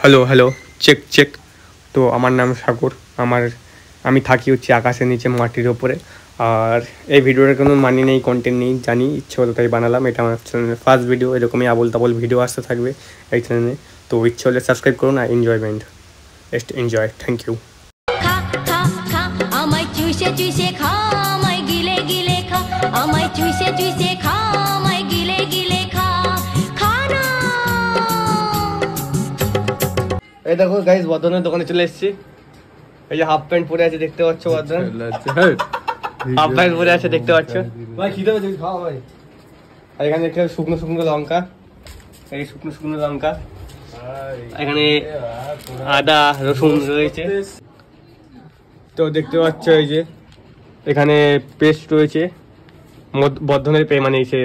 Hello hello check check. তো আমার নাম সাগর, আমি থাকি হচ্ছে আকাশের নিচে মাটির ওপরে। আর এই ভিডিওটার কোনো মানি নেই, কন্টেন্ট নেই, জানি ইচ্ছে হলো তাই বানালাম। এটা আমার চ্যানেলের ফার্স্ট ভিডিও, এরকমই আবল তাবল ভিডিও আসতে থাকবে এই চ্যানেলে। তো ইচ্ছে হলে সাবস্ক্রাইব করুন আর enjoyment, just enjoy. Thank you. এই দেখো গাইস, বর্ধনের দোকানে চলে এসেছি। এই যে হাফ প্যান্ট পরে আছে দেখতে পাচ্ছ, বর্ধন হাফ প্যান্ট পরে আছে দেখতে পাচ্ছ ভাই। খিদে পেয়েছে, খাও ভাই। আর এখানে দেখতে শুকনো শুকনো লঙ্কা, এই শুকনো শুকনো লঙ্কা, এখানে আদা রসুন রয়েছে। তো দেখতে পাচ্ছ এই যে এখানে পেস্ট রয়েছে, বর্ধনের মানে সে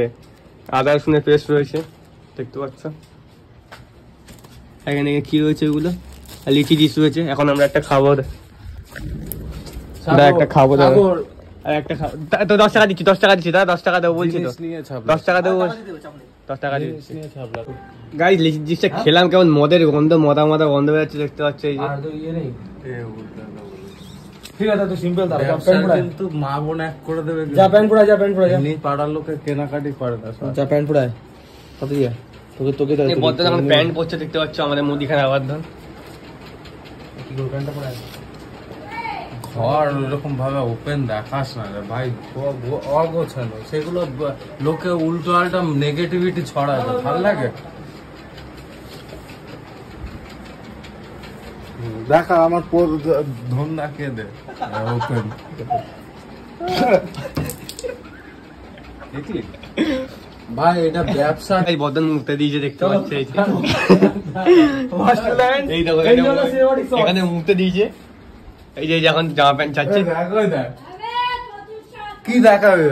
আদা রসুনের পেস্ট রয়েছে দেখতে পাচ্ছ। এখানে কি রয়েছে এগুলো, লিচি ডিশ রয়েছে। এখন আমরা একটা খাবো, একটা খাবো আর একটা খাবো। তো 10 টাকা দিচ্ছি, 10 টাকা দিচ্ছি দাদা, 10 টাকা দেবো বলছি তো, 10 টাকা দেবো, 10 টাকা দিচ্ছি। গাইস লিচি ডিশটা খেলাম, কেমন মদের গন্ধ, মদা মদা গন্ধ বেরোচ্ছে দেখতে পাচ্ছ। এই যে ঠিক আছে, তো সিম্পল দাও, কিন্তু মা বোন এক করে দেবে। যা প্যান্ট পরা, যা প্যান্ট পরা, যা নি পাড়ার লোকে কেনাকাটি করে না, যা প্যান্ট পরা। কত দিয়া তোকে তোকে দাও। এই বর্ধন এখন প্যান্ট পরছে দেখতে পাচ্ছ, আমাদের মুদিখানা বর্ধন। কি গোল প্যান্টটা পরা ঘর এরকম ভাবে ওপেন দেখাস না রে ভাই, অগোছানো সেগুলো লোকে উল্টো আল্টা নেগেটিভিটি ছড়ায়, ভালো লাগে। দেখা আমার ধন্দা কে দে ওপেন দেখলি ভাই, এটা ব্যবসা। এই বর্ধন মুখতে দিয়েছে দেখতে পাচ্ছ, এই দেখো এখানে মুখতে দিয়েছে। এই যে এখন জামা প্যান্ট চাচ্ছে, কি দেখাবে?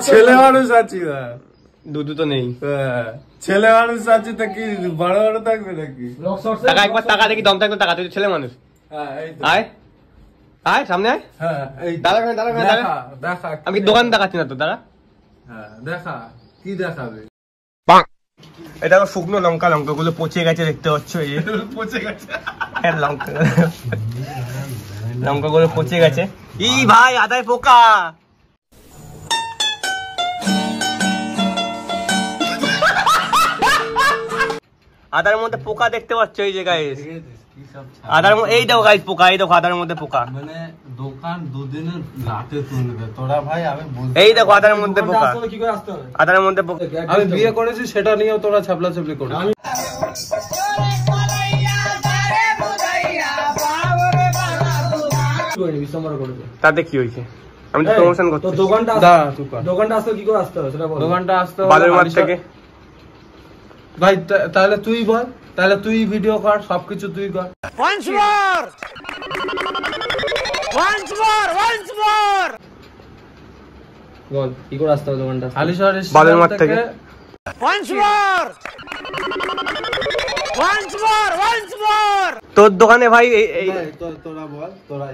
ছেলে মানুষ আছি, দুধ তো নেই, ছেলে মানুষ আছে তো কি বড় বড় থাকবে নাকি? টাকা একবার টাকা দেখি, দম থাকবে টাকা, তুই ছেলে মানুষ। আয় আয় সামনে আয়, দাঁড়া দেখা। আমি দোকান দেখাচ্ছি না তো, দাঁড়া দেখা কি দেখাবে। এটা শুকনো লঙ্কা, লঙ্কাগুলো পচে গেছে দেখতে পাচ্ছ। এই যে পচে গেছে লঙ্কাগুলো পচে গেছে। ই ভাই আদায় পোকা, আদার মধ্যে পোকা দেখতে পাচ্ছ। এই যে গাইস আদার, এই দেখো গাইস পোকা, এই দেখো আদার মধ্যে পোকা। মানে দোকান দুদিনের রাতে তুলবে তোরা ভাই, আমি এই দেখো আদার মধ্যে পোকা, আদার মধ্যে পোকা। আমি বিয়ে করেছি সেটা নিয়েও তোরা ছাপলা ছাপলি করবি। তাতে কি হয়েছে? আমি তো প্রমোশন করছি। দোকানটা আসতো কি করে আসতে হবে সেটা বল। দোকানটা আসতো বালুরঘাট থেকে ভাই। তাহলে তুই বল, তাহলে তুই ভিডিও কর, সবকিছু তুই কর। বল কি করে আসতে হবে দোকানটা? বালুরঘাট থেকে। তোর দোকানে ভাই তোরা বল, তোরা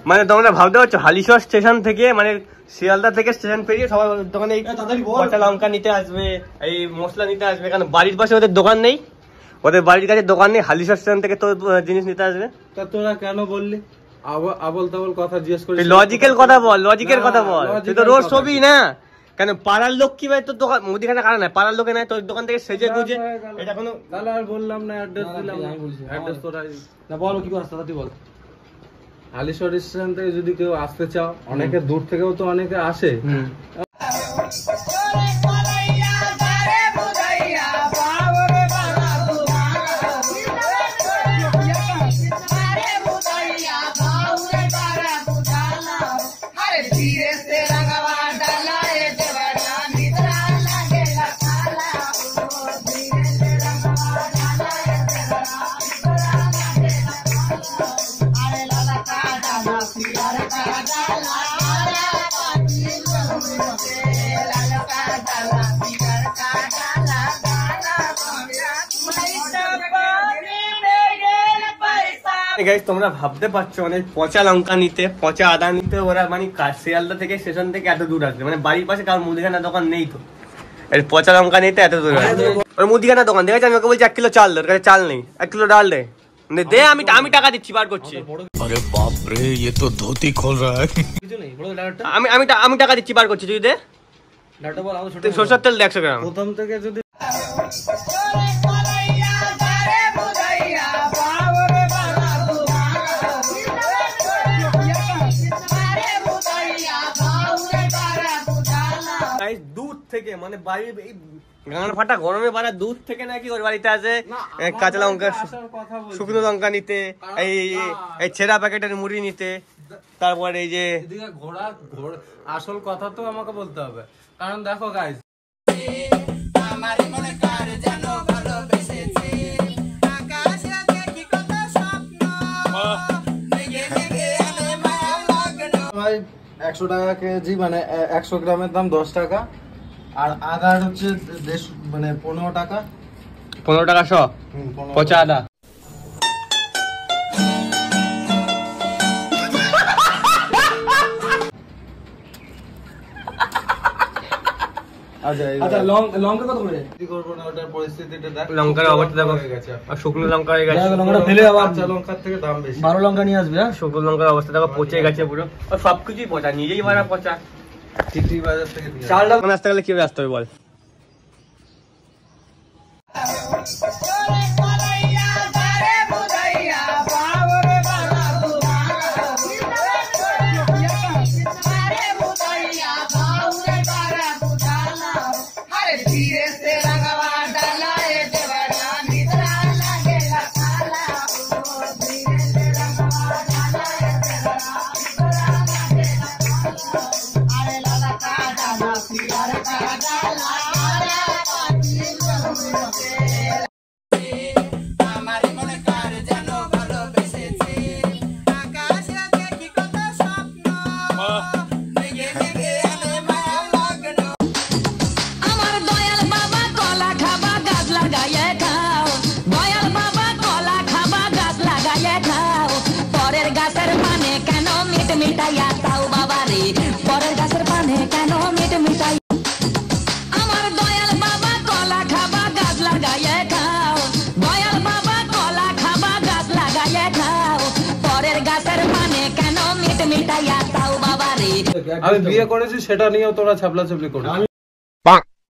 মানে তোমরা ভাবতে পারছো হালিশহর স্টেশন থেকে, মানে শিয়ালদা থেকে স্টেশন পেরিয়ে সবাই দোকানে পচা লঙ্কা নিতে আসবে, এই মশলা নিতে আসবে। কারণ বাড়ির পাশে ওদের দোকান নেই, ওদের বাড়ির কাছে দোকান নেই, হালিশহর স্টেশন থেকে তোর জিনিস নিতে আসবে। তা তোরা কেন বললি? আবল তাবল কথা জিজ্ঞেস করিস। লজিক্যাল কথা বল, লজিক্যাল কথা বল। তুই তো রোজ ছবি না, কেন পাড়ার লোক কি ভাই তোর দোকান মুদিখানা কারণ নাই, পাড়ার লোকে নাই তোর দোকান থেকে সেজে গুজে। এটা কোনো তাহলে আর বললাম না, অ্যাড্রেস দিলাম না, অ্যাড্রেস তোরা না বল কি করে আসতে তুই বল। হালিশহর স্টেশন থেকে যদি কেউ আসতে চাও, অনেকে দূর থেকেও তো অনেকে আসে। তোমরা ভাবতে পারছো মানে পচা লঙ্কা নিতে, পচা আদা নিতে ওরা মানে শিয়ালদা থেকে স্টেশন থেকে এত দূর আসবে, মানে বাড়ির পাশে কারোর মুদিখানা দোকান নেই তো পচা লঙ্কা নিতে এত দূর আসবে। ওর মুদিখানা দোকান দেখেছি, আমি ওকে বলছি 1 কিলো চাল দরকার, চাল নেই, 1 কিলো ডাল দে, দে, আমি টাকা দিচ্ছি, বার করছি। अरे बाप रे, ये तो धोती खोल रहा है। আমি টাকা দিচ্ছি, বার করছি, তুই দে। সরষের তেল 100 গ্রাম। প্রথম থেকে যদি দুধ থেকে মানে বাড়ির গান ফাটা গরমে বাড়া দুধ থেকে নাকি ওর বাড়িতে আছে কাঁচা লঙ্কা, শুকনো লঙ্কা নিতে, এই ছেঁড়া প্যাকেটের মুড়ি নিতে, তারপরে এই যে ঘোড়া আসল কথা তো আমাকে বলতে হবে, কারণ দেখো গাইস ভাই 100 টাকা কেজি, মানে 100 গ্রামের দাম 10 টাকা, আর আদার হচ্ছে মানে 15 টাকা। 15 টাকা শ পচা আদা। আচ্ছা লঙ্কা কত করে? কি করব না, ওটার পরিস্থিতিটা দেখ। লঙ্কার অবস্থা দেখো, আর শুকনো লঙ্কা হয়ে গেছে। লঙ্কাটা ফেলে আবার কাঁচা লঙ্কার থেকে দাম বেশি। 12 লঙ্কা নিয়ে আসবে। হ্যাঁ, শুকনো লঙ্কার অবস্থা দেখো, পচে গেছে পুরো, আর সবকিছুই পচা, নিজেই মারা পচা। চিঠি বাজার থেকে নিয়ে চালটা মানে আসতে গেলে কিভাবে আসতে হবে বল? আমি বিয়ে করেছি সেটা নিয়েও তোরা ছাপলা চাপলি করবি।